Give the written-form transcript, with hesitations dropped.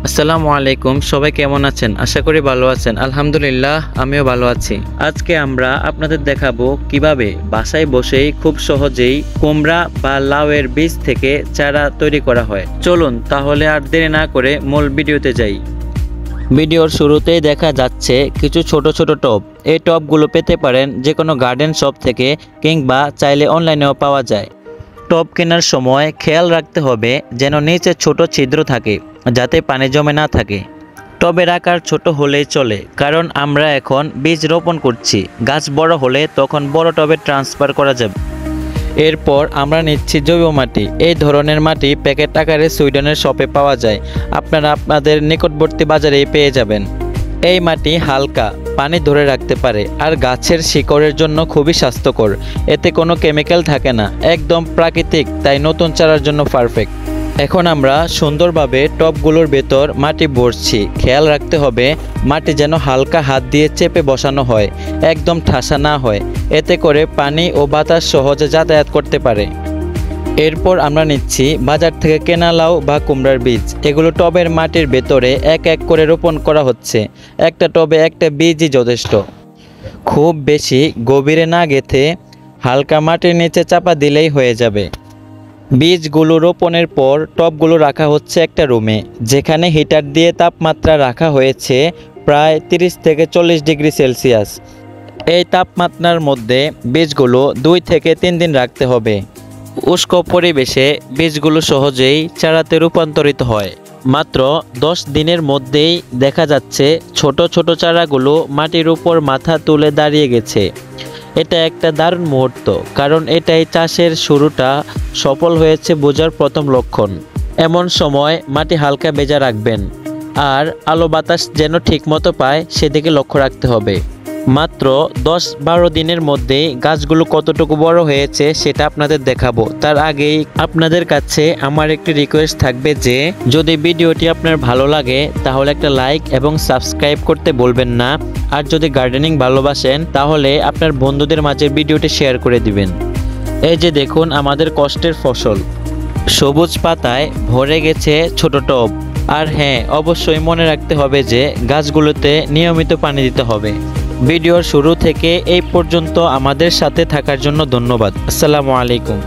আসসালামু আলাইকুম, সবাই কেমন আছেন? আশা করি ভালো আছেন। আলহামদুলিল্লাহ, আমিও ভালো আছি। আজকে আমরা আপনাদের দেখাবো কিভাবে বাসায় বসেই খুব সহজেই কুমড়া বা লাউয়ের বীজ থেকে চারা তৈরি করা হয়। চলুন তাহলে আর দেরি না করে মূল ভিডিওতে যাই। ভিডিওর শুরুতেই দেখা যাচ্ছে কিছু ছোট ছোট টব। এই টবগুলো পেতে পারেন যে কোনো গার্ডেন শপ থেকে, কিংবা চাইলে অনলাইনেও পাওয়া যায়। টব কেনার সময় খেয়াল রাখতে হবে যেন নিচে ছোট ছিদ্র থাকে, যাতে পানি জমে না থাকে। টবের আকার ছোট হলেই চলে, কারণ আমরা এখন বীজ রোপণ করছি। গাছ বড় হলে তখন বড় টবে ট্রান্সফার করা যাবে। এরপর আমরা নিচ্ছি জৈব মাটি। এই ধরনের মাটি প্যাকেট আকারে সুইডেনের শপে পাওয়া যায়। আপনারা আপনাদের নিকটবর্তী বাজারেই পেয়ে যাবেন। এই মাটি হালকা, পানি ধরে রাখতে পারে, আর গাছের শিকড়ের জন্য খুবই স্বাস্থ্যকর। এতে কোনো কেমিক্যাল থাকে না, একদম প্রাকৃতিক, তাই নতুন চারার জন্য পারফেক্ট। এখন আমরা সুন্দরভাবে টবগুলোর ভেতর মাটি ভরছি। খেয়াল রাখতে হবে মাটি যেন হালকা হাত দিয়ে চেপে বসানো হয়, একদম ঠাসা না হয়। এতে করে পানি ও বাতাস সহজে যাতায়াত করতে পারে। এরপর আমরা নিচ্ছি বাজার থেকে কেনা লাউ বা কুমড়ার বীজ। এগুলো টবের মাটির ভেতরে এক এক করে রোপণ করা হচ্ছে। একটা টবে একটা বীজই যথেষ্ট। খুব বেশি গভীরে না গেঁথে হালকা মাটির নিচে চাপা দিলেই হয়ে যাবে। বীজগুলো রোপণের পর টবগুলো রাখা হচ্ছে একটা রুমে, যেখানে হিটার দিয়ে তাপমাত্রা রাখা হয়েছে প্রায় 30 থেকে 40 ডিগ্রি সেলসিয়াস। এই তাপমাত্রার মধ্যে বীজগুলো 2 থেকে 3 দিন রাখতে হবে। উষ্ণ পরিবেশে বীজগুলো সহজেই চারাতে রূপান্তরিত হয়। মাত্র 10 দিনের মধ্যেই দেখা যাচ্ছে ছোট ছোট চারাগুলো মাটির উপর মাথা তুলে দাঁড়িয়ে গেছে। এটা একটা দারুণ মুহূর্ত, কারণ এটাই চাষের শুরুটা সফল হয়েছে বোঝার প্রথম লক্ষণ। এমন সময় মাটি হালকা ভেজা রাখবেন, আর আলো বাতাস যেন ঠিকমতো পায় সেদিকে লক্ষ্য রাখতে হবে। মাত্র 10-12 দিনের মধ্যেই গাছগুলো কতটুকু বড় হয়েছে সেটা আপনাদের দেখাবো। তার আগেই আপনাদের কাছে আমার একটি রিকোয়েস্ট থাকবে যে, যদি ভিডিওটি আপনার ভালো লাগে তাহলে একটা লাইক এবং সাবস্ক্রাইব করতে ভুলবেন না। আর যদি গার্ডেনিং ভালোবাসেন তাহলে আপনার বন্ধুদের মাঝে ভিডিওটি শেয়ার করে দিবেন। এই যে দেখুন আমাদের কষ্টের ফসল, সবুজ পাতায় ভরে গেছে ছোট টব। আর হ্যাঁ, অবশ্যই মনে রাখতে হবে যে গাছগুলোতে নিয়মিত পানি দিতে হবে। ভিডিওর শুরু থেকে এই পর্যন্ত আমাদের সাথে থাকার জন্য ধন্যবাদ। আসসালামু আলাইকুম।